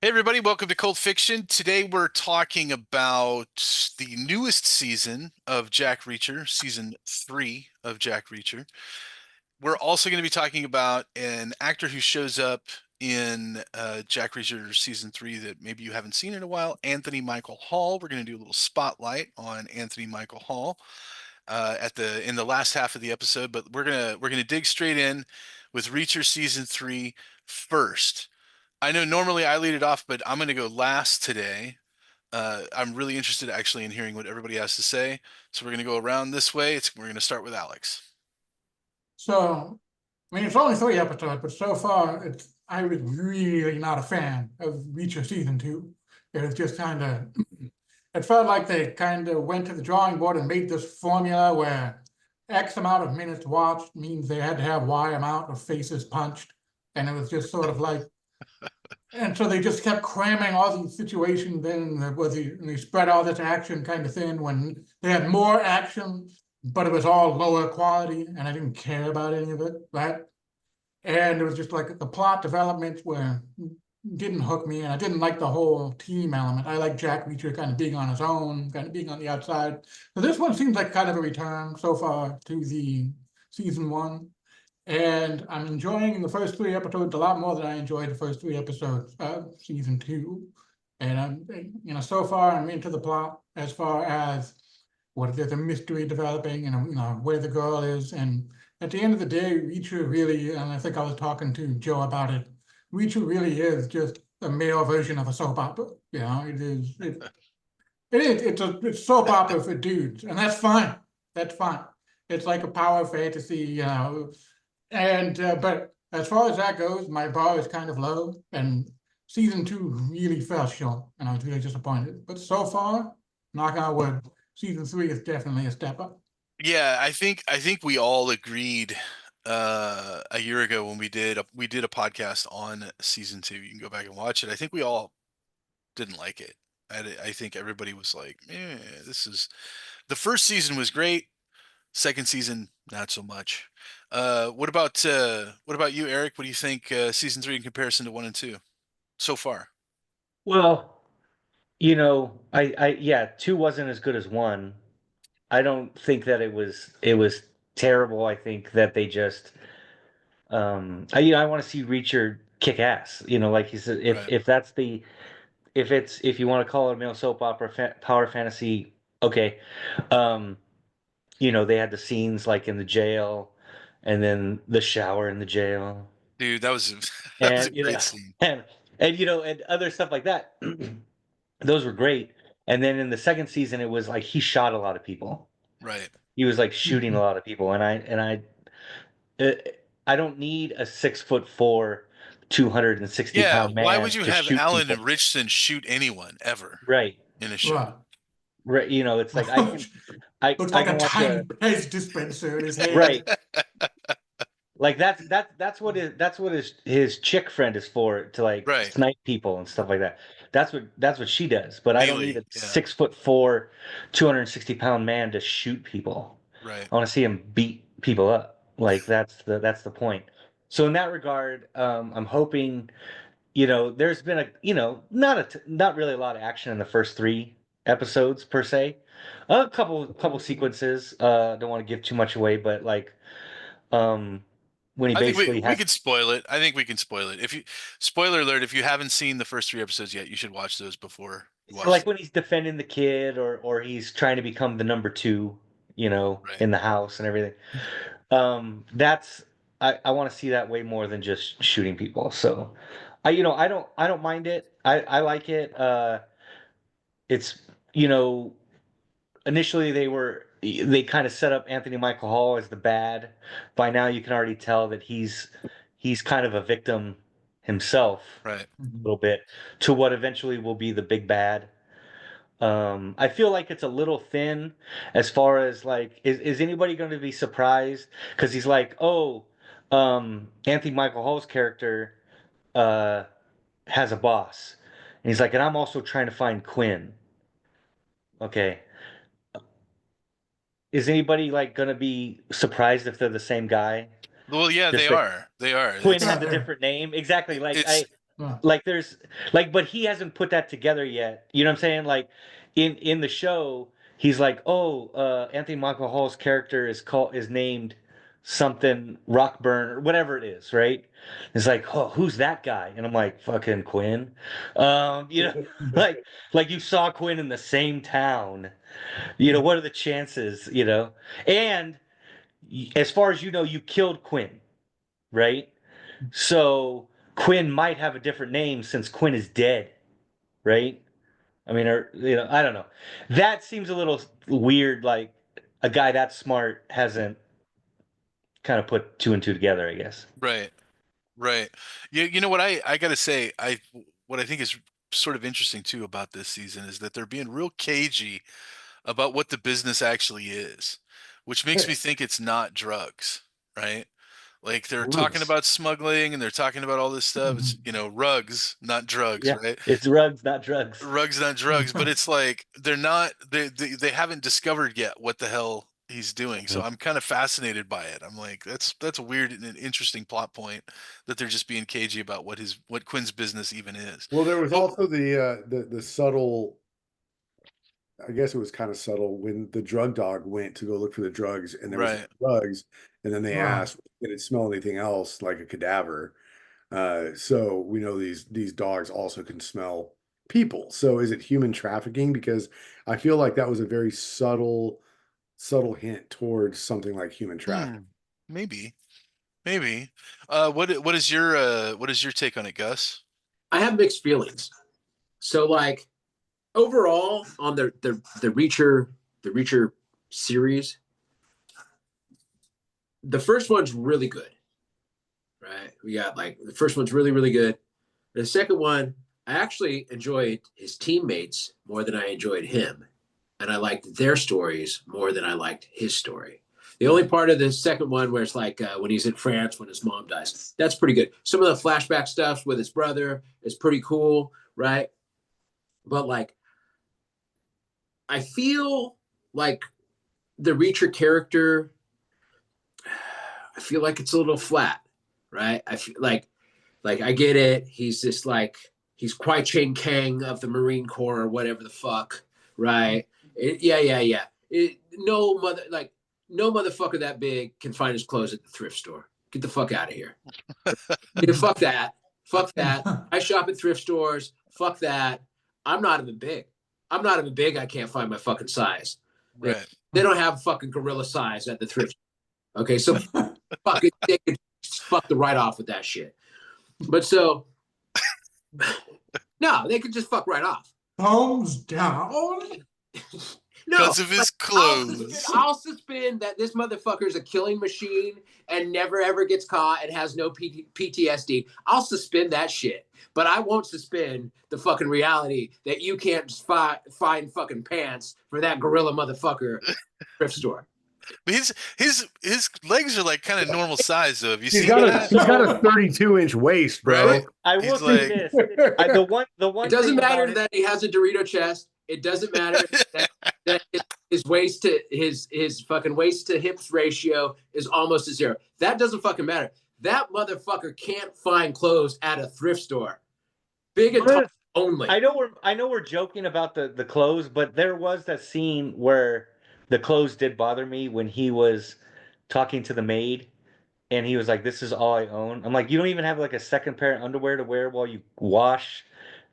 Hey everybody, welcome to Cult Fiction. Today we're talking about the newest season of Jack Reacher, season 3 of Jack Reacher. We're also going to be talking about an actor who shows up in Jack Reacher season 3 that maybe you haven't seen in a while, Anthony Michael Hall. We're going to do a little spotlight on Anthony Michael Hall at the last half of the episode, but we're gonna dig straight in with Reacher season 3 first. I know normally I lead it off, but I'm going to go last today. I'm really interested actually in hearing what everybody has to say. So we're going to go around this way. We're going to start with Alex. So, I mean, it's only 3 episodes, but so far, I was really not a fan of Reacher season two. It was just kind of, it felt like they kind of went to the drawing board and made this formula where X amount of minutes watched means they had to have Y amount of faces punched. And it was just sort of like, and so they just kept cramming all these situations in, and they spread all this action kind of thin when they had more action, but it was all lower quality, and I didn't care about any of it. And it was just like the plot developments were didn't hook me, and I didn't like the whole team element. I like Jack Reacher kind of being on his own, kind of being on the outside. So this one seems like kind of a return so far to the season one. And I'm enjoying the first 3 episodes a lot more than I enjoyed the first 3 episodes of season two. And so far I'm into the plot as far as what there's a mystery developing and where the girl is. And at the end of the day, Reacher really, and I think I was talking to Joe about it, Reacher really is just a male version of a soap opera. It's soap opera for dudes, and that's fine. That's fine. It's like a power fantasy. And but as far as that goes, my bar is kind of low, and season two really fell short, and I was really disappointed. But so far, knock on wood, season three is definitely a step up. Yeah, I think we all agreed a year ago when we did a podcast on season 2. You can go back and watch it. I think we all didn't like it. I think everybody was like, this is the first season was great. Second season, not so much. What about you, Eric? What do you think season 3 in comparison to 1 and 2 so far? Well, yeah, two wasn't as good as one. I don't think that it was terrible. I think that they just, I want to see Reacher kick ass. Like you said, if Right. if that's the if you want to call it a male soap opera power fantasy, okay. Um, they had the scenes like in the jail, and then the shower in the jail, Dude, that was that was a and great scene. and other stuff like that. Those were great. And then in the second season, it was like he shot a lot of people. Right. He was like shooting a lot of people, uh, I don't need a 6'4", 260 Yeah, pound why would man you to have shoot Alan people. and Richardson shoot anyone ever Right, in a show? Right. right. It's like I can, Looks I like a can watch tiny a Pez dispenser in his hand. right. Like that's what his chick friend is for, to like Right. snipe people and stuff like that. That's what she does. But I don't need Bailey. a Yeah. 6'4", 260 pound man to shoot people. Right. I want to see him beat people up. Like that's the point. So in that regard, I'm hoping, there's been not really a lot of action in the first 3 episodes per se. A couple sequences. Don't want to give too much away, but like, um, when he I think we basically we has could spoil it. I think we can spoil it. If you spoiler alert, if you haven't seen the first 3 episodes yet, you should watch those before you watch like them. when he's defending the kid, or he's trying to become the number two, Right. in the house and everything. That's I want to see that way more than just shooting people. So I don't mind it. I like it. It's you know initially they kind of set up Anthony Michael Hall as the bad. By now you can already tell that he's kind of a victim himself, Right. a little bit, to what eventually will be the big bad. I feel like it's a little thin as far as like, is anybody going to be surprised? Because he's like, oh, Anthony Michael Hall's character uh, has a boss, and he's like, and I'm also trying to find Quinn. Okay, is anybody like going to be surprised if they're the same guy? Well, yeah, they Just that are. They are. Quinn It's has Yeah, a yeah. different name, exactly. Like it's like there's like, but he hasn't put that together yet. You know what I'm saying? Like in the show, he's like, oh, Anthony Michael Hall's character is named something Rockburn or whatever it is, right? It's like, oh, who's that guy? And I'm like, fucking Quinn. You know, like you saw Quinn in the same town. You know, what are the chances? You know, and as far as you know, you killed Quinn, right? So Quinn might have a different name since Quinn is dead, right? I mean, or you know, I don't know. That seems a little weird. Like a guy that smart hasn't kind of put two and two together, I guess. Right. Right. You know what I gotta say, what I think is sort of interesting too about this season is that they're being real cagey about what the business actually is, which makes me think it's not drugs, right? Like they're talking Rugs. about smuggling and they're talking about all this stuff. It's, Mhm. you know, rugs, not drugs, Yeah, right? it's rugs, not drugs. Rugs, not drugs, but it's like they're not they haven't discovered yet what the hell he's doing. So Mhm. I'm kind of fascinated by it. I'm like, that's a weird and an interesting plot point that they're just being cagey about what Quinn's business even is. Well, there was Oh. also the subtle. I guess it was kind of subtle when the drug dog went to go look for the drugs, and there was Right. drugs, and then they Right. asked, "Did it smell anything else like a cadaver?" So we know these dogs also can smell people. So is it human trafficking? Because I feel like that was a very subtle hint towards something like human trafficking. Maybe. Maybe. What is your take on it, Gus? I have mixed feelings. So like overall on the Reacher series, the first one's really good. Right? We got like the first one's really, really good. The second one, I actually enjoyed his teammates more than I enjoyed him. And I liked their stories more than I liked his story. The only part of the second one where it's like when he's in France when his mom dies, that's pretty good. Some of the flashback stuff with his brother is pretty cool, right? But like, I feel like the Reacher character, I feel like it's a little flat, right? I feel like I get it. He's just like, he's Kwai Chang Kang of the Marine Corps or whatever the fuck, right? Yeah. No motherfucker that big can find his clothes at the thrift store. Get the fuck out of here. Yeah, fuck that. Fuck that. I shop at thrift stores. Fuck that. I'm not even big. I can't find my fucking size. Right. They don't have fucking gorilla size at the thrift store. Okay, so fucking they can fuck the right off with that shit. But so no, they could just fuck right off. Thumbs down. No, Because of his clothes. I'll suspend that this motherfucker is a killing machine and never ever gets caught and has no PTSD. I'll suspend that shit. But I won't suspend the fucking reality that you can't just find fucking pants for that gorilla motherfucker thrift store. But his legs are like kind of normal size though. Have you He's seen got that? he's got a 32-inch waist, bro. Right? I will He's say like- this: the one It doesn't thing matter about it- that he has a Dorito chest. It doesn't matter that his waist to his fucking waist to hips ratio is almost a zero. That doesn't fucking matter. That motherfucker can't find clothes at a thrift store. Big and tall only. I know we're joking about the clothes, but there was that scene where the clothes did bother me when he was talking to the maid and he was like, "This is all I own." I'm like, "You don't even have like a second pair of underwear to wear while you wash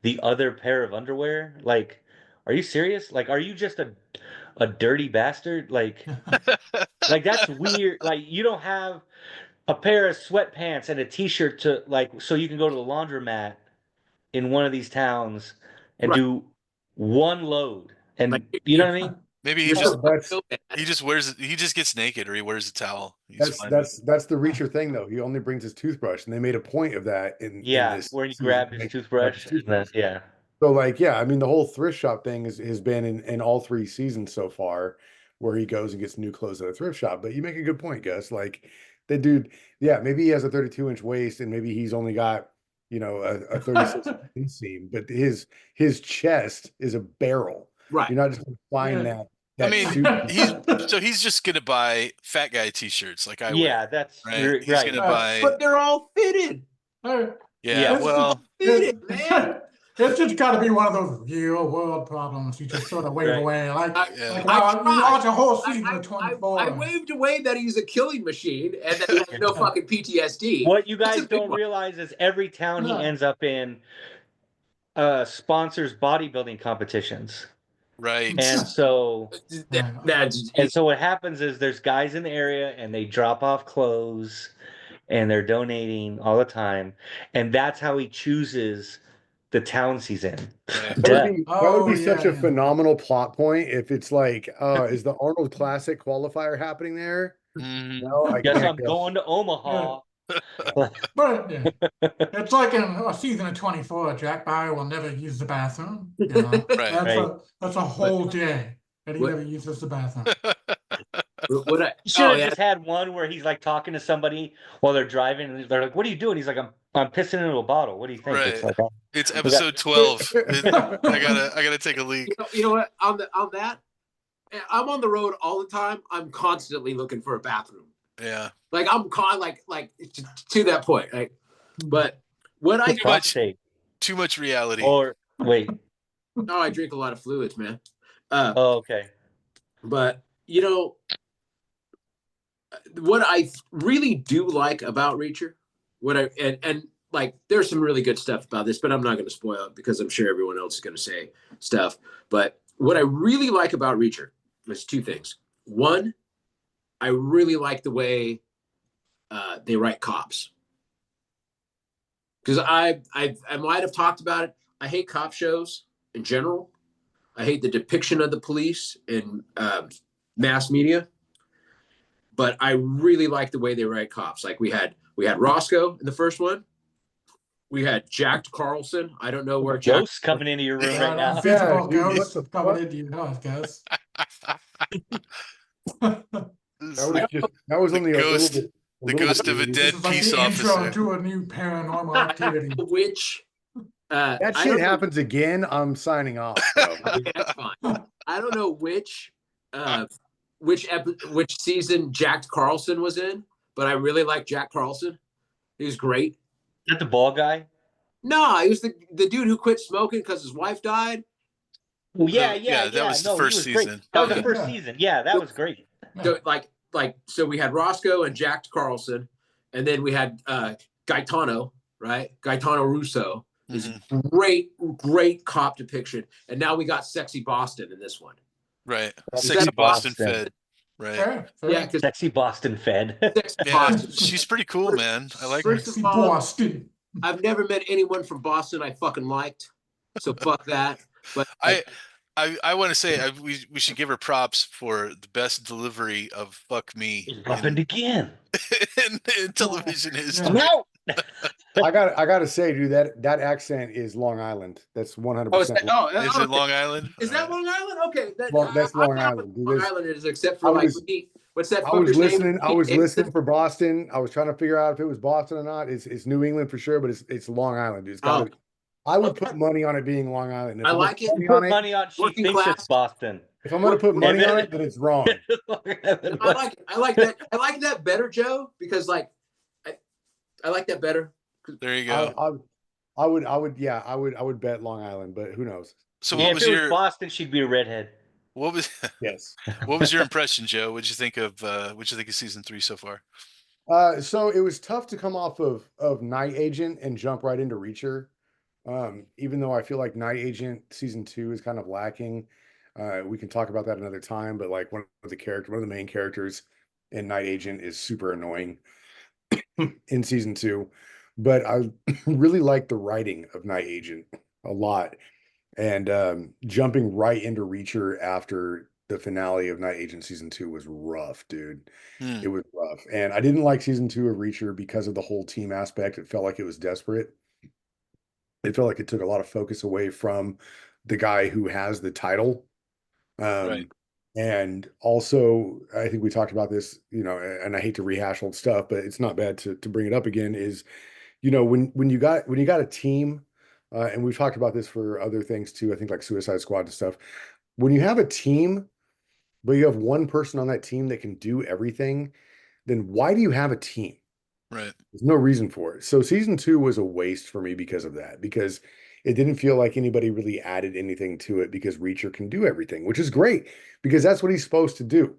the other pair of underwear? Like, are you serious? Like, are you just a dirty bastard? Like that's weird. Like, you don't have a pair of sweatpants and a t-shirt to like so you can go to the laundromat in one of these towns and Right. do one load. And Like, you know what I mean? Maybe he You're just so bad. he just gets naked or he wears a towel. He's That's fine. that's the Reacher thing though. He only brings his toothbrush, and they made a point of that in Yeah, this where he season. grabbed his toothbrush. And then, yeah. So like, yeah, I mean, the whole thrift shop thing has been in all 3 seasons so far, where he goes and gets new clothes at a thrift shop. But you make a good point, Gus. Like, the dude, yeah, maybe he has a 32-inch waist, and maybe he's only got, you know, a 36 inseam, but his chest is a barrel. Right. You're not just gonna find Yeah. that I mean, suit. he's just gonna buy fat guy t-shirts like I Yeah, wear, that's right? you're He's right. gonna buy But they're all fitted. yeah, Yeah. well, This it, man. It's just got to be one of those real world problems you just sort of wave Right. away. Like Yeah. you I watch a whole I, season of 24. I waved away that he's a killing machine and that he has no fucking PTSD. What you That's a guys big don't one. realize is every town he Yeah. ends up in sponsors bodybuilding competitions. Right. And so That's what happens is there's guys in the area and they drop off clothes and they're donating all the time. And that's how he chooses the towns he's in. Right. Duh. That would be Oh, such yeah, a yeah. phenomenal plot point if it's like, is the Arnold Classic qualifier happening there? Mhm. No, I Guess can't I'm go. going to Omaha. But yeah, it's like in a season of 24, Jack Bauer will never use the bathroom. You know? Right. That's a whole day that he What- never uses the bathroom. what I, He should oh have yeah, just had one where he's like talking to somebody while they're driving and they're like, "What are you doing?" He's like, I'm pissing into a bottle. What do you think?" It's Right. like, It's episode 12. I gotta take a leak. you know what? On that, I'm on the road all the time. I'm constantly looking for a bathroom. Yeah. Like I'm to that point. Like, but what I for fuck's sake. Too much reality. Or wait. oh, I drink a lot of fluids, man. Oh, okay. But you know what I really do like about Reacher, and like there's some really good stuff about this, but I'm not going to spoil it because I'm sure everyone else is going to say stuff. But what I really like about Reacher is two things. One, I really like the way they write cops, because I might have talked about it. I hate cop shows in general. I hate the depiction of the police in mass media. But I really like the way they write cops. Like we had Roscoe in the first one. We had Jack Carlson. I don't know where Jack. Ghosts coming into your room right now. Invisible dude, what ghosts the coming fuck? into your house, guys. That was only a little ghost- bit. the ghost of a This dead is like peace the intro officer. to a new paranormal activity. Which That I shit don't know- happens again. I'm signing off. Bro. Okay, that's fine. I don't know which season Jack Carlson was in, but I really like Jack Carlson. He was great. Is that the ball guy? No, he was the dude who quit smoking because his wife died. Well, yeah. that was the No, he first was great. season. That was the Okay. first Yeah. season. Yeah, that was great. So we had Roscoe and Jack Carlson, and then we had Gaetano, right? Gaetano Russo. Is Mhm. great cop depiction, and now we got Sexy Boston in this one. Right. That's Sexy Boston Boston. Fed. Right. Fair, fair. Yeah, because Sexy Boston Fed. Sexy Yeah, Boston. she's pretty cool, man. I like her. First Sexy of all, Boston. I've never met anyone from Boston I fucking liked, so fuck that. But I want to say we should give her props for the best delivery of "fuck me" It happened again. in television history. I'm out. I gotta say, dude, that accent is Long Island. That's 100%. is it Is it Long Island? Is that Long Island? Okay, That's I'm Long not Island, what dude. Long This- Island is, except for I like was- what's that? I was fucker's name? listening. I was Pete listening Davidson? for Boston. I was trying to figure out if it was Boston or not. It's New England for sure, but it's Long Island, dude. It's gotta be- I would put money on it being Long Island. If I I'm like gonna it. put Put money on it- money on. She Working thinks class. it's Boston. If I'm gonna put money then- on it, then it's wrong. I like that. I like that better, Joe, because like I like that better. There you go. I would bet Long Island, but who knows? So Yeah, what if was it was your Boston, she'd be a redhead. what was Yes. what was your impression, Joe? What'd you think of season 3 so far? So it was tough to come off of Night Agent and jump right into Reacher. Even though I feel like Night Agent season 2 is kind of lacking. We can talk about that another time, but like one of the main characters in Night Agent is super annoying in season 2. But I really like the writing of Night Agent a lot. And jumping right into Reacher after the finale of Night Agent season 2 was rough, dude. Hmm. It was rough. And I didn't like season 2 of Reacher because of the whole team aspect. It felt like it was desperate. It felt like it took a lot of focus away from the guy who has the title. Right. And also, I think we talked about this, and I hate to rehash old stuff, but it's not bad to bring it up again, is, when you got a team, and we've talked about this for other things too, I think like Suicide Squad and stuff. When you have a team, but you have one person on that team that can do everything, then why do you have a team? Right. There's no reason for it. So season 2 was a waste for me because of that, because it didn't feel like anybody really added anything to it because Reacher can do everything, which is great because that's what he's supposed to do.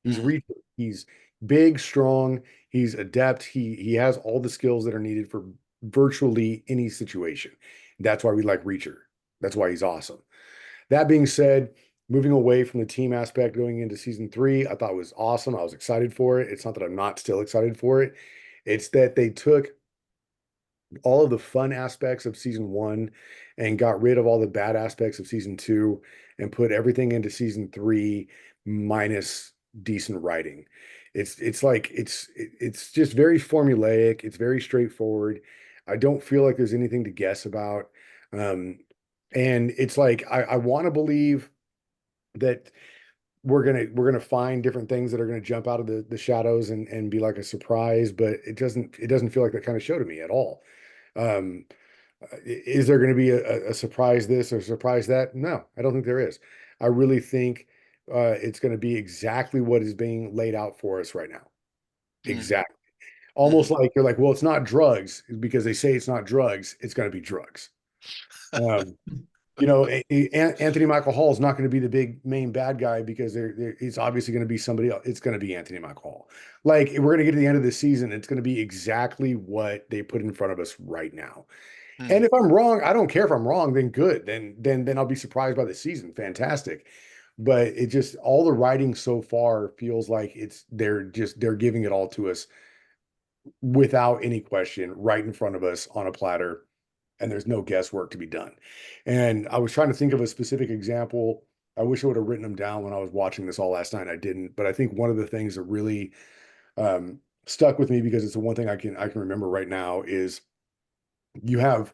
He's Mhm. Reacher. He's big, strong, he's adept. He has all the skills that are needed for virtually any situation. That's why we like Reacher. That's why he's awesome. That being said, moving away from the team aspect going into season 3, I thought was awesome. I was excited for it. It's not that I'm not still excited for it. It's that they took all of the fun aspects of season 1 and got rid of all the bad aspects of season 2 and put everything into season 3 minus decent writing. It's just very formulaic. It's very straightforward. I don't feel like there's anything to guess about. And it's like I want to believe that we're gonna find different things that are gonna jump out of the shadows and be like a surprise, but it doesn't feel like that kind of show to me at all. Um, is there going to be a surprise this or surprise that? No, I don't think there is. I really think it's going to be exactly what is being laid out for us right now. Mm. Exactly. Almost like they're like, well, it's not drugs because they say it's not drugs. It's going to be drugs. Um, Anthony Michael Hall is not going to be the big main bad guy because he's obviously going to be somebody else. It's going to be Anthony Michael Hall. Like we're going to get to the end of the season, it's going to be exactly what they put in front of us right now. Mm. And if I'm wrong, I don't care if I'm wrong. Then good. Then I'll be surprised by the season. Fantastic. But it just all the writing so far feels like they're giving it all to us without any question, right in front of us on a platter, and there's no guesswork to be done. And I was trying to think of a specific example. I wish I would have written them down when I was watching this all last night. I didn't, but I think one of the things that really stuck with me because it's the one thing I can remember right now is you have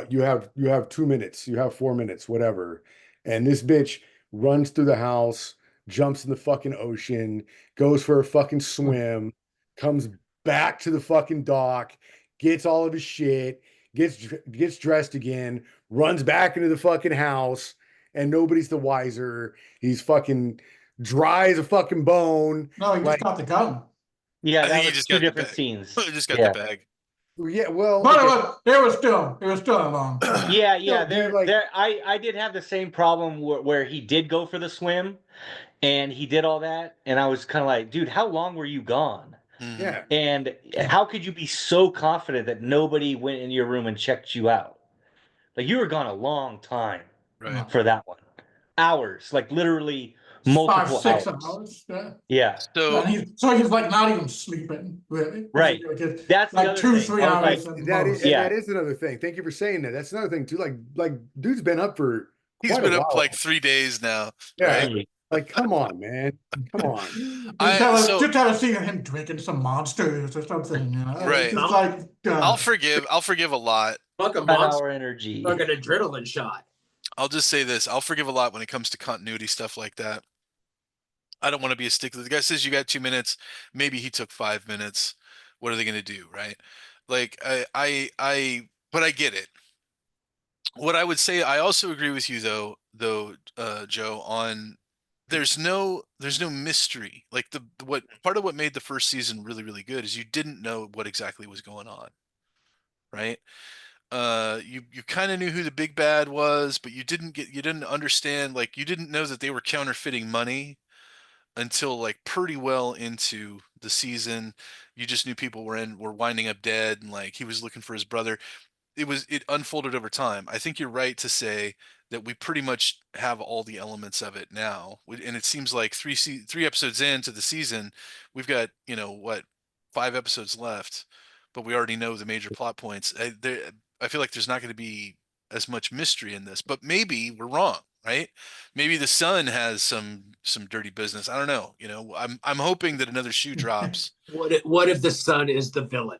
you have 2 minutes, you have 4 minutes, whatever, and this bitch runs through the house, jumps in the fucking ocean, goes for a fucking swim, comes back to the fucking dock, gets all of his shit, gets dressed again, runs back into the fucking house, and nobody's the wiser. He's fucking dry as a fucking bone. No, he just Like, got the gun. Yeah, I that think he was just two got the different bag. scenes. Just got Yeah. the bag. yeah, well, But okay. it was still a long time. Yeah, No, dude, like, I did have the same problem where he did go for the swim and he did all that, and I was kind of like, dude, how long were you gone? Mhm. yeah. And how could you be so confident that nobody went in your room and checked you out? Like you were gone a long time Right. for that one. Hours, like literally 5, multiple 6 hours. hours. Yeah. Yeah, So And he's like not even sleeping, really. right. Like, That's the like other 2, thing. 3 I was hours like, at That is, most. and Yeah. that is another thing. Thank you for saying that. That's another thing too. Like dude's been up for he's quite been a up while. like 3 days now, Yeah. right? Like, come on, man. Come on. Just tell us seeing him drinking some monsters or something, you know. Right. Just like I'll forgive a lot. Fuck a 5 monster, hour energy. fuck an adrenaline shot. I'll just say this. I'll forgive a lot when it comes to continuity stuff like that. I don't want to be a stickler. The guy says you got 2 minutes. Maybe he took 5 minutes. What are they going to do, right? Like but I get it. What I would say, I also agree with you though, Joe, on there's no mystery. Like what part of what made the first season really, really good is you didn't know what exactly was going on, right? You kind of knew who the big bad was, but you didn't understand, like you didn't know that they were counterfeiting money until like pretty well into the season. You just knew people were winding up dead, and like he was looking for his brother. It unfolded over time. I think you're right to say that we pretty much have all the elements of it now. And it seems like three episodes into the season, we've got, what, 5 episodes left, but we already know the major plot points. I feel like there's not going to be as much mystery in this, but maybe we're wrong, right? Maybe the son has some dirty business. I don't know. I'm hoping that another shoe drops. What if the son is the villain?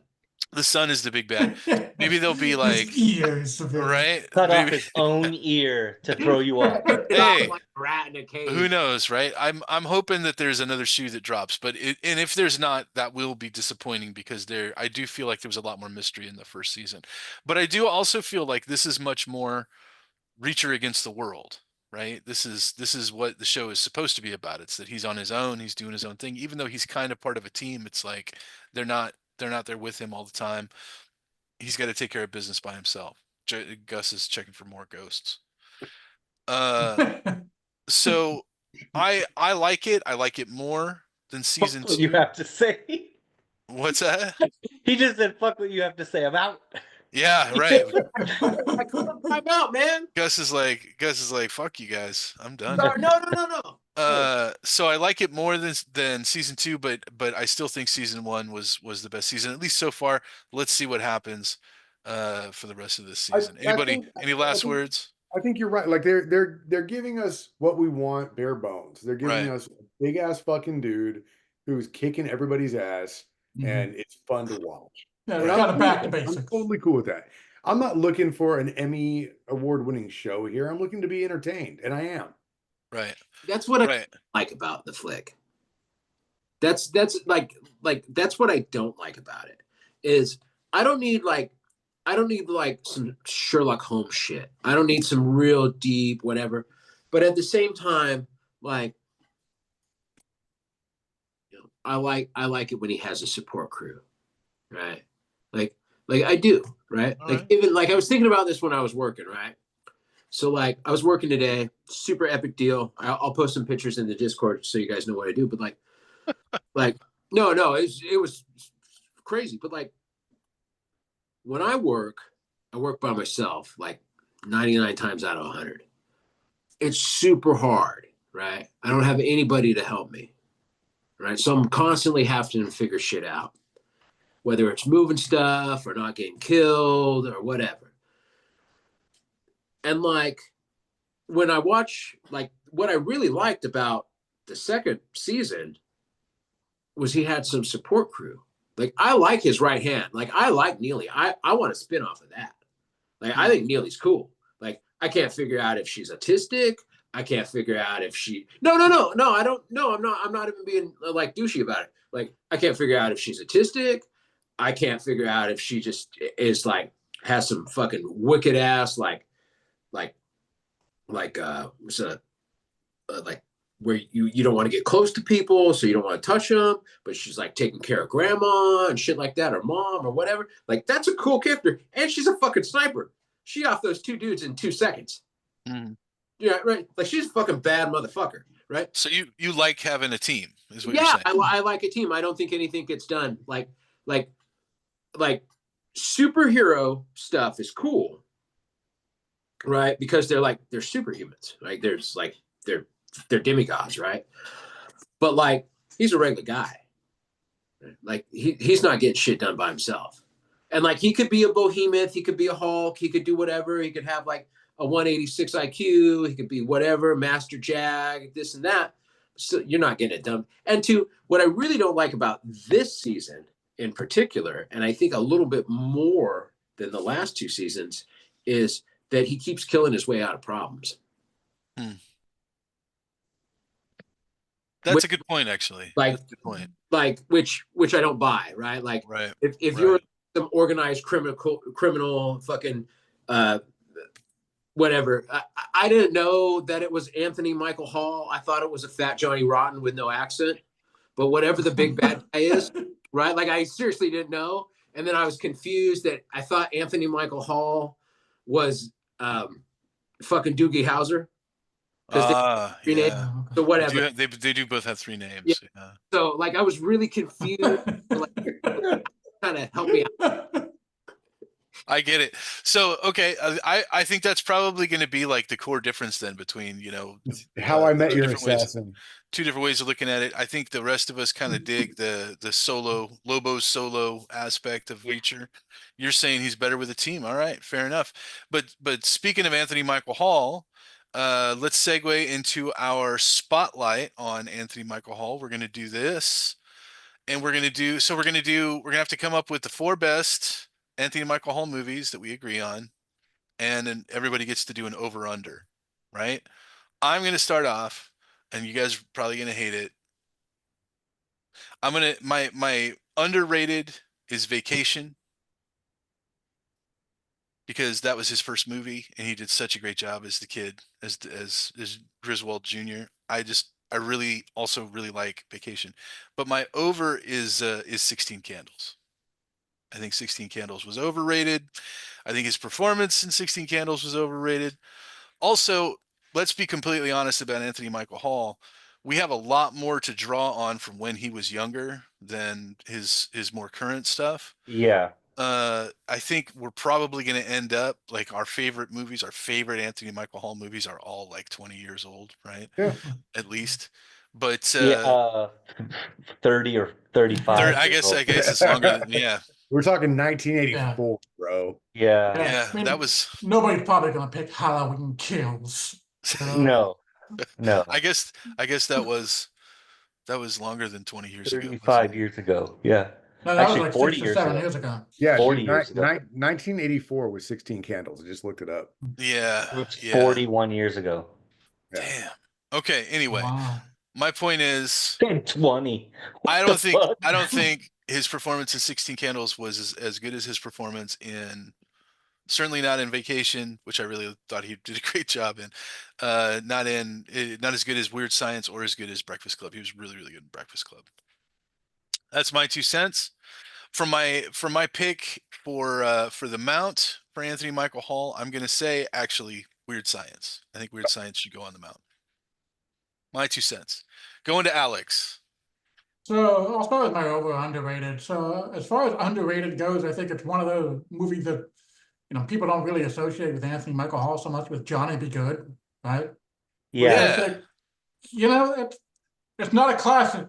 The son is the big bad. Maybe they'll be like, his ears, right? Cut off Maybe, his own ear to throw you off. Hey, like a rat in a cage. who knows, right? I'm hoping that there's another shoe that drops, but and if there's not, that will be disappointing because I do feel like there was a lot more mystery in the first season. But I do also feel like this is much more Reacher against the world, right? This is what the show is supposed to be about. It's that he's on his own, he's doing his own thing, even though he's kind of part of a team. It's like they're not They're not there with him all the time. He's got to take care of business by himself. Gus is checking for more ghosts. So I like it. I like it more than season Fuck what you 2. have to say. What's that? He just said, "Fuck what you have to say." I'm out. Yeah, right. I called time out, man. Gus is like, fuck you guys. I'm done. No. So I like it more than season 2, but I still think season 1 was the best season, at least so far. Let's see what happens for the rest of this season. Any last words? I think you're right. Like they're giving us what we want, bare bones. They're giving Right. us a big ass fucking dude who's kicking everybody's ass, and it's fun to watch. Yeah, And we I'm got to cool back with to that. I'm basics. totally cool with that. I'm not looking for an Emmy award-winning show here. I'm looking to be entertained, and I am. Right. That's what I Right. like about the flick. That's like that's what I don't like about it is I don't need like some Sherlock Holmes shit. I don't need some real deep whatever. But at the same time, like, you know, I like it when he has a support crew, right? Like I do, right? All Like right. even like I was thinking about this when I was working, right? So like I was working today, super epic deal. I'll post some pictures in the Discord so you guys know what I do. But like no, it was crazy. But like when I work by myself, like 99 times out of 100. It's super hard, right? I don't have anybody to help me, right? So I'm constantly having to figure shit out, whether it's moving stuff or not getting killed or whatever. And like when I watch, like what I really liked about the second season was he had some support crew. Like I like his right hand. Like I like Neely. I want to spin off of that. Like I think Neely's cool. Like I can't figure out if she's autistic. I can't figure out if she. No. I don't. No, I'm not even being like douchey about it. Like I can't figure out if she's autistic. I can't figure out if she just is like has some fucking wicked ass like so like where you don't want to get close to people, so you don't want to touch them, but she's like taking care of grandma and shit like that, or mom or whatever. Like that's a cool character, and she's a fucking sniper. She off those 2 dudes in 2 seconds. Mhm. Yeah, right. Like she's a fucking bad motherfucker, right? So you like having a team, is what you're Yeah, saying. I like a team. I don't think anything gets done. Like superhero stuff is cool, right? Because they're superhumans, right? There's like they're demigods, right? But like he's a regular guy. Like he's not getting shit done by himself. And like he could be a behemoth, he could be a Hulk, he could do whatever, he could have like a 186 IQ, he could be whatever, Master Jag, this and that. So you're not getting it done. And two, what I really don't like about this season in particular, and I think a little bit more than the last 2 seasons, is that he keeps killing his way out of problems. That's a good point, actually. Like, that's a good point. Like which I don't buy, right? Like Right. if you're some organized criminal fucking whatever. I didn't know that it was Anthony Michael Hall. I thought it was a fat Johnny Rotten with no accent. But whatever the big bad guy is, right? Like I seriously didn't know. And then I was confused that I thought Anthony Michael Hall was fucking Doogie Howser. Yeah. So whatever. They do both have 3 names. Yeah. Yeah. So like I was really confused. Like, kind of help me out. I get it. So okay, I think that's probably going to be like the core difference then between How I Met two Your different ways- Assassin. 2 different ways of looking at it. I think the rest of us kind of dig the Lobo's solo aspect of Reacher. You're saying he's better with a team. All right, fair enough. But speaking of Anthony Michael Hall, let's segue into our spotlight on Anthony Michael Hall. We're going to do this, and we're going to have to come up with the 4 best Anthony Michael Hall movies that we agree on, and then everybody gets to do an over under, right? I'm going to start off, and you guys are probably going to hate it. My underrated is Vacation, because that was his first movie and he did such a great job as the kid, as Griswold Jr. I really also really like Vacation. But my over is 16 Candles. I think 16 Candles was overrated. I think his performance in 16 Candles was overrated. Also, let's be completely honest about Anthony Michael Hall. We have a lot more to draw on from when he was younger than his more current stuff. Yeah. I think we're probably going to end up like our favorite movies, our favorite Anthony Michael Hall movies are all like 20 years old, right? Yeah. At least. But 30 or 35. I guess it's longer than, yeah. We're talking 1984, bro. Yeah. Yeah, I mean, that was nobody's probably gonna pick Halloween Kills. No. I guess that was longer than 20 years ago. 35 years ago. Yeah. No, that Actually, was like 40 6 or years 7 ago. years ago. Yeah, 40 dude, years ago. 1984 was 16 Candles. I just looked it up. Yeah. It's Yeah. 41 years ago. Yeah. Damn. Okay, anyway, Wow. my point is 20. I What don't the think fuck? his performance in 16 Candles was as good as his performance in, certainly not in Vacation, which I really thought he did a great job in. Not as good as Weird Science or as good as Breakfast Club. He was really, really good in Breakfast Club. That's my 2 cents. For my pick for the mount for Anthony Michael Hall, I'm gonna say actually Weird Science. I think Weird Science should go on the mount. My 2 cents. Going to Alex. So I'll start with my over underrated. So as far as underrated goes, I think it's one of those movies that people don't really associate with Anthony Michael Hall so much with Johnny Be Good, right? Yeah. It's like, it's not a classic,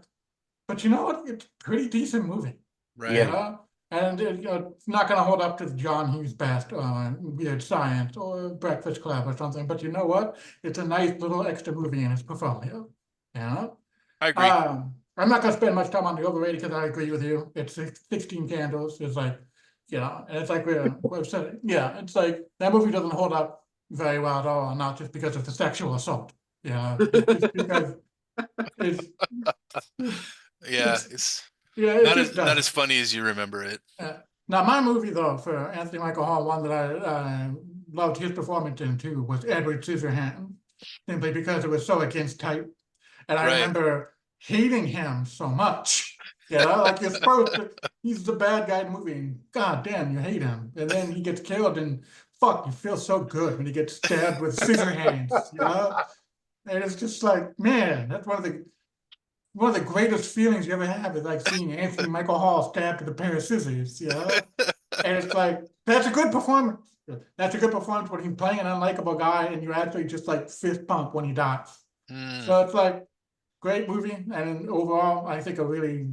but you know what? It's a pretty decent movie. Right. Yeah. And it's not going to hold up to the John Hughes best Weird Science or Breakfast Club or something. But you know what? It's a nice little extra movie in his portfolio. I agree. I'm not going to spend much time on the overrated because I agree with you. It's 16 Candles. It's like, and it's like we've said, it's like that movie doesn't hold up very well at all, not just because of the sexual assault. It's because it's not as funny as you remember it. Now, my movie though for Anthony Michael Hall, one that I loved his performance in too, was Edward Scissorhands, simply because it was so against type, and I remember hating him so much. Like you're supposed to, he's the bad guy in the movie, and god damn, you hate him, and then he gets killed, and fuck, you feel so good when he gets stabbed with scissor hands, and it's just like, man, that's one of the greatest feelings you ever have is like seeing Anthony Michael Hall stabbed with a pair of scissors, and it's like, that's a good performance. That's a good performance when he's playing an unlikable guy and you actually just like fist pump when he dies. So it's like, great movie, and overall, I think a really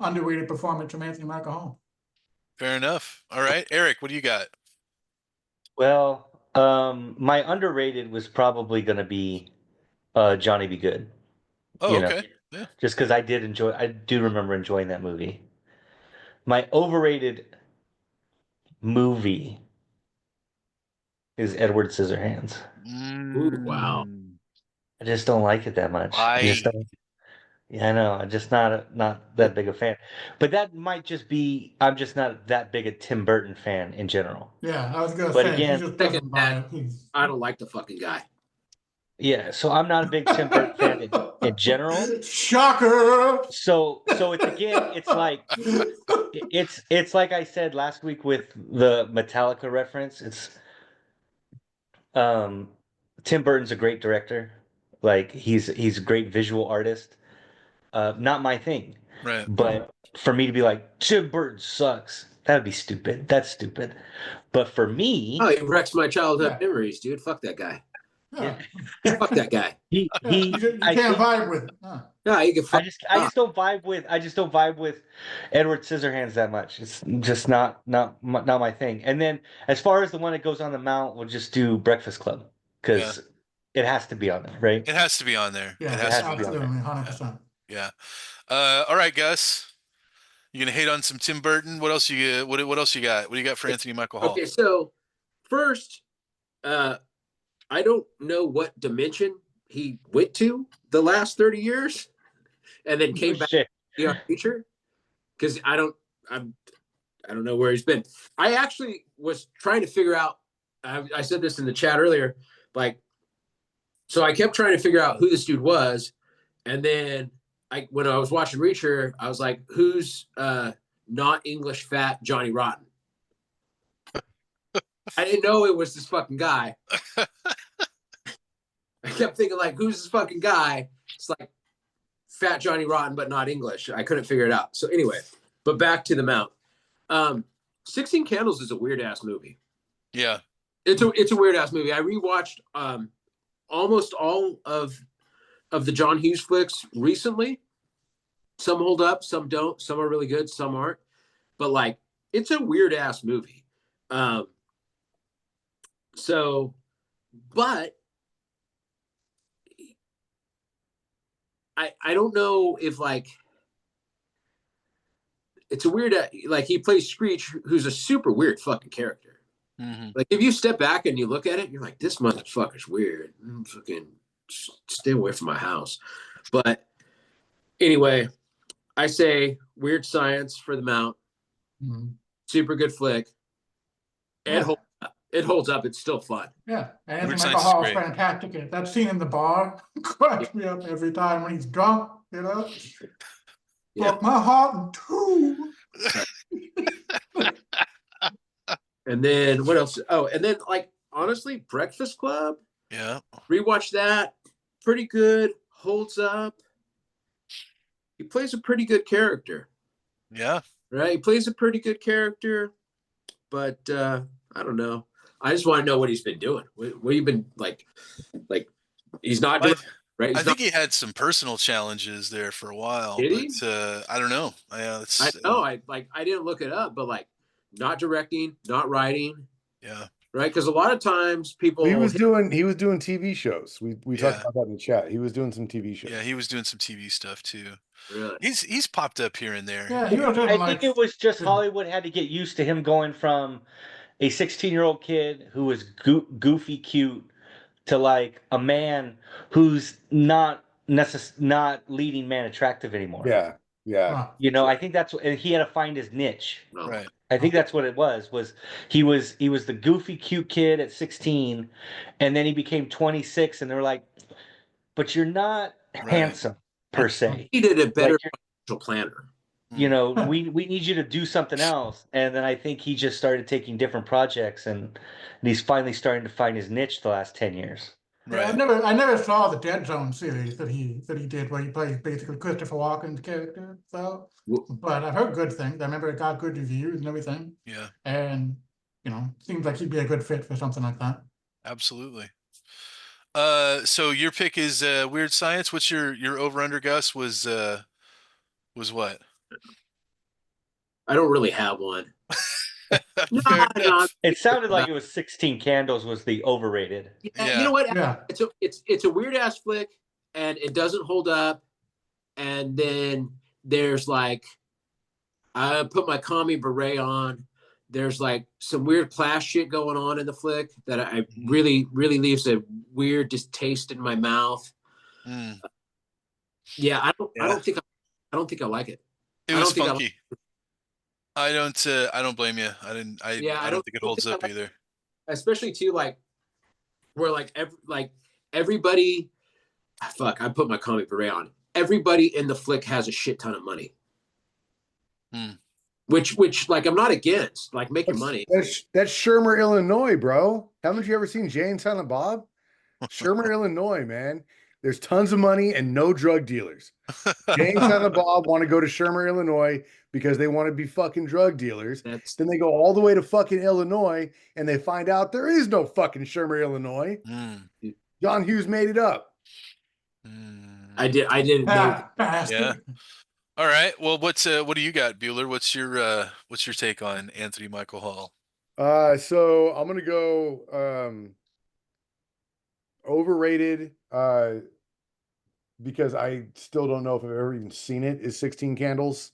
underrated performance from Anthony Michael Hall. Fair enough. All right, Eric, what do you got? Well, my underrated was probably going to be Johnny Be Good. Oh, okay. Yeah. Just because I do remember enjoying that movie. My overrated movie is Edward Scissorhands. Ooh, wow. I just don't like it that much. Yeah, I know. I'm just not that big a fan. But that might just be I'm just not that big a Tim Burton fan in general. Yeah, I was gonna But say, again, he just doesn't buy it. I don't like the fucking guy. Yeah, so I'm not a big Tim Burton fan in general. Shocker. So it's like it's like I said last week with the Metallica reference. It's Tim Burton's a great director. Like he's a great visual artist. Not my thing. Right. But for me to be like, Tim Burton sucks, that would be stupid. That's stupid. But for me, he wrecks my childhood memories, dude. Fuck that guy. Fuck that guy. You can't vibe with it. No, you can. I just don't vibe with Edward Scissorhands that much. It's just not my thing. And then as far as the one that goes on the mount, we'll just do Breakfast Club because it has to be on there, right? It has to be on there. Yeah, it has to be on there. 100%. Yeah. All right, Gus. You gonna hate on some Tim Burton? What else you what else you got? What do you got for Anthony Michael Hall? Okay, so first, I don't know what dimension he went to the last 30 years and then came back to the future. Because I don't know where he's been. I actually was trying to figure out, I said this in the chat earlier, so I kept trying to figure out who this dude was. And then when I was watching Reacher, I was like, who's not English fat Johnny Rotten. I didn't know it was this fucking guy. I kept thinking, like, who's this fucking guy? It's like fat Johnny Rotten, but not English. I couldn't figure it out. So anyway, but back to the Mount. 16 Candles is a weird ass movie. Yeah. It's a weird ass movie. I rewatched almost all of the John Hughes flicks recently. Some hold up, some don't. Some are really good, some aren't. But like, it's a weird ass movie. But I don't know if like it's a weird, like he plays Screech, who's a super weird fucking character. Mm-hmm. Like if you step back and you look at it, you're like, this motherfucker's weird. Fucking stay away from my house. But anyway, I say Weird Science for the Mount. Mm-hmm. Super good flick. Yeah. It holds up. It's still fun. Yeah, and Weird Michael Science is Hall is great. fantastic. That scene in the bar cracks me up every time when he's drunk, you know? Yeah. Broke my heart in two. And then what else? Oh, and then like honestly, Breakfast Club. Yeah. Rewatch that. Pretty good. Holds up. He plays a pretty good character. Yeah. Right? He plays a pretty good character. But I don't know. I just want to know what he's been doing. What you been like he's not doing right. I think he had some personal challenges there for a while. Did he? But I don't know. I know. I didn't look it up, but like not directing, not writing. Yeah. Right? Because a lot of times people He was doing TV shows. We Yeah. talked about that in the chat. He was doing some TV shows. Yeah, he was doing some TV stuff too. really He's popped up here and there. Yeah, he was in I like, think it was just Hollywood had to get used to him going from a 16-year-old kid who was goofy cute to like a man who's not leading man attractive anymore. Yeah. You know, I think that's what, and he had to find his niche. no. Right. I think that's what it was he was the goofy cute kid at 16, and then he became 26 and they're like, but you're not handsome per se. He did a better Like, financial planner. you know, we need you to do something else. And then I think he just started taking different projects and he's finally starting to find his niche the last 10 years. yeah, Right. I never saw the Dead Zone series that he did where he plays basically Christopher Walken's character. So, but I've heard good things. I remember it got good reviews and everything. Yeah. And seems like he'd be a good fit for something like that. Absolutely. So your pick is Weird Science. What's your over under, Gus? Was what? I don't really have one. Fair No. enough. It sounded like it was 16 Candles was the overrated. Yeah. You know what? Yeah. It's a weird ass flick, and it doesn't hold up. And then there's like, I put my commie beret on. There's like some weird class shit going on in the flick that I really leaves a weird distaste in my mouth. Mm. Yeah, I don't think I like it. It I was don't think I funky. I don't blame you. I don't think it holds up either. Especially too, like where everybody, fuck, I put my comic beret on. Everybody in the flick has a shit ton of money. Hmm. Which like I'm not against, like making money. That's Shermer, Illinois, bro. Haven't you ever seen Jay and Silent Bob? Shermer, Illinois, man. There's tons of money and no drug dealers. Jay and Silent Bob want to go to Shermer, Illinois because they want to be fucking drug dealers. Then they go all the way to fucking Illinois and they find out there is no fucking Shermer, Illinois. Mm. John Hughes made it up. Mm. I didn't know. Yeah. All right. Well, what do you got, Bueller? What's your take on Anthony Michael Hall? So I'm gonna go overrated because I still don't know if I've ever even seen it, is 16 Candles.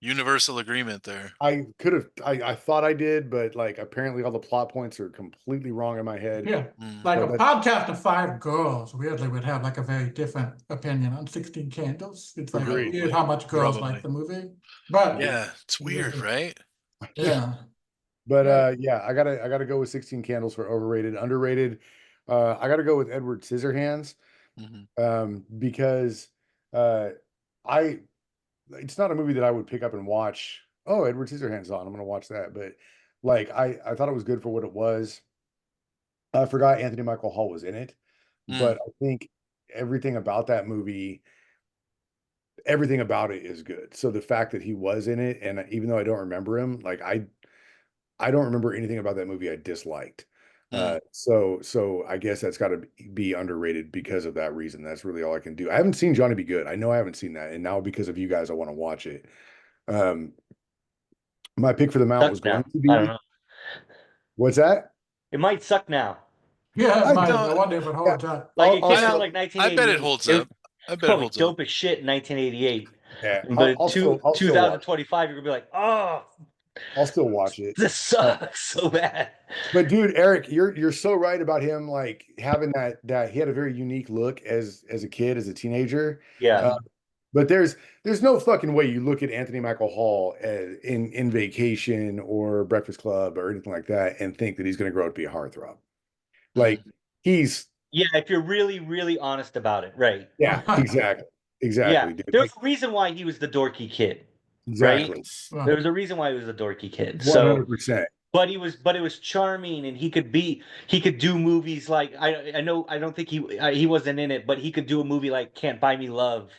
Universal agreement there. I thought I did, but like apparently all the plot points are completely wrong in my head. Yeah. Mm. Like So a podcast of 5 girls weirdly would have like a very different opinion on 16 Candles. It's like Agreed. weird how much girls Probably. like the movie. But Yeah, it's weird, right? yeah. But yeah, I gotta go with 16 Candles for overrated. Underrated, I gotta go with Edward Scissorhands. Mhm. Because it's not a movie that I would pick up and watch. Oh, Edward Scissorhands on. I'm gonna watch that. But like I thought it was good for what it was. I forgot Anthony Michael Hall was in it, but I think everything about that movie, everything about it is good. So the fact that he was in it, and even though I don't remember him, like I don't remember anything about that movie I disliked. So I guess that's got to be underrated because of that reason. That's really all I can do. I haven't seen Johnny Be Good. I know I haven't seen that, and now because of you guys, I want to watch it. My pick for the mount was Sucks now. going to be. I don't know. What's that? It might suck now. Yeah, I it might. don't- I wonder if it holds up. Like it I'll came out still- like I 1988. bet it holds up. I bet it Probably holds dope up. as shit in 1988. Yeah, But I'll still watch it. 2025, you're gonna be like, oh, I'll still watch it. this sucks so bad. But dude, Eric, you're so right about him like having that he had a very unique look as a kid, as a teenager. Yeah. But there's no fucking way you look at Anthony Michael Hall in Vacation or Breakfast Club or anything like that and think that he's going to grow up to be a heartthrob. Like he's Yeah, if you're really, really honest about it, right? yeah, exactly, Yeah. dude. There's a reason why he was the dorky kid. Exactly, There was a reason why he was the dorky kid. So 100%. but it was charming, and he could do movies like I don't think he wasn't in it, but he could do a movie like Can't Buy Me Love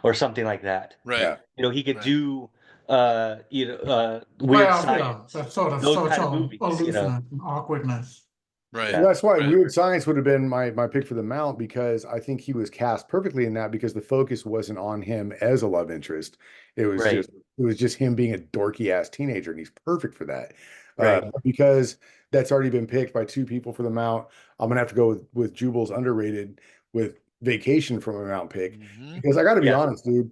or something like that. Right. Yeah. You know, he could Right. do Weird Well, Science. that sort of Those kind of social movies, you know. aloofness and awkwardness. Right. Well, that's why Right. Weird Science would have been my pick for the mount, because I think he was cast perfectly in that, because the focus wasn't on him as a love interest. It was Right. just him being a dorky ass teenager, and he's perfect for that. Right. Because that's already been picked by two people for the mount, I'm gonna have to go with Jubal's underrated with Vacation from a mount pick. Mhm. Because I got to be Yeah. honest, dude.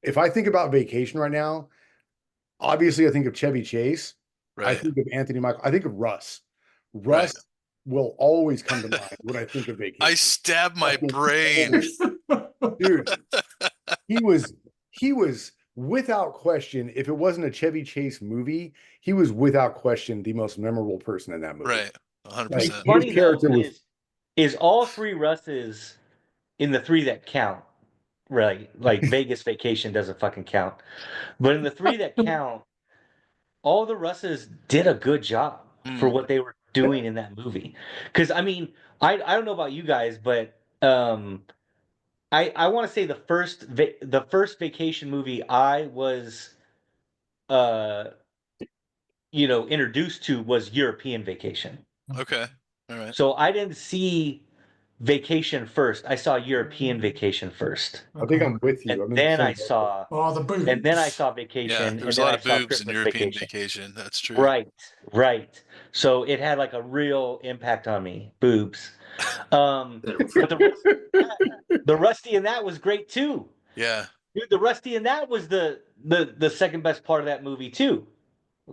If I think about Vacation right now, obviously I think of Chevy Chase. I Right. think of Anthony Michael. I think of Russ. Russ will always come to mind when I think of Vacation. I stabbed my Fucking brain. Dude, he was without question, if it wasn't a Chevy Chase movie, he was without question the most memorable person in that movie. Right. 100%. Like, Funny his character though, was is all three Russes in the three that count, right? Like Vegas Vacation doesn't fucking count. But in the three that count, all the Russes did a good job for what they were doing in that movie. Because I mean, I don't know about you guys, but I want to say the first Vacation movie I was introduced to was European Vacation. Okay. All right. So I didn't see Vacation first. I saw European Vacation first. I think I'm with you. I'm And in then the I same boat. saw All the boobs. and then I saw Vacation. Yeah. and There's a then lot I of saw boobs in Christmas European Vacation. Vacation. That's true. Right. So it had like a real impact on me. Boobs. But the Rusty in that was great too. Yeah. Dude, the Rusty in that was the second best part of that movie too,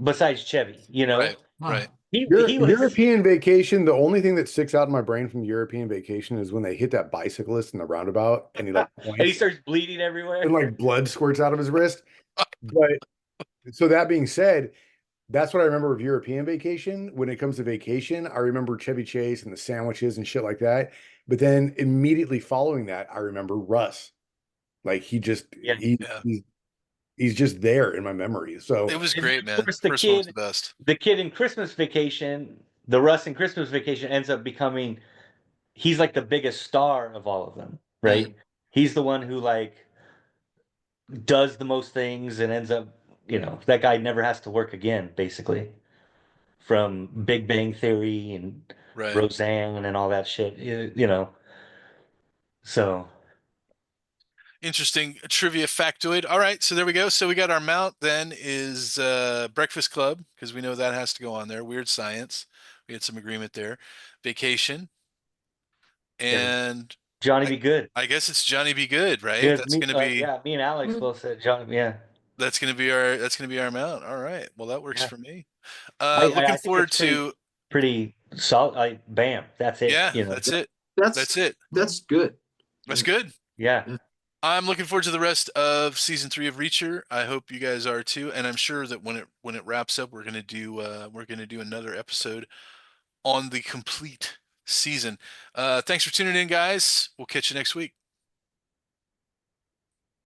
besides Chevy. You know, Right. Right. he was European Vacation, the only thing that sticks out in my brain from European Vacation is when they hit that bicyclist in the roundabout and he like and he points starts bleeding everywhere. and like blood squirts out of his wrist. But so that being said, that's what I remember of European Vacation. When it comes to Vacation, I remember Chevy Chase and the sandwiches and shit like that. But then immediately following that, I remember Russ. Like he just he's just there in my memory. So It was And great, of man. course, First one was the best. The kid in Christmas Vacation, the Russ in Christmas Vacation ends up becoming, he's like the biggest star of all of them, right? He's the one who like does the most things and ends up, that guy never has to work again, basically. From Big Bang Theory and Right. Roseanne and all that shit, So Interesting trivia factoid. All right, so there we go. So we got our mount then is Breakfast Club, because we know that has to go on there. Weird Science. We had some agreement there. Vacation. And Johnny Be Good. I guess it's Johnny Be Good, right? Yeah, That's gonna be me and Alex both said Johnny. Yeah, that's gonna be our mount. All right. Well, that works Yeah. for me. I Looking think forward it's to pretty solid. Bam, that's it. yeah, that's it. That's That's it. That's good. That's good. Yeah. I'm looking forward to the rest of season 3 of Reacher. I hope you guys are too, and I'm sure that when it wraps up, we're gonna do another episode on the complete season. Thanks for tuning in, guys. We'll catch you next week.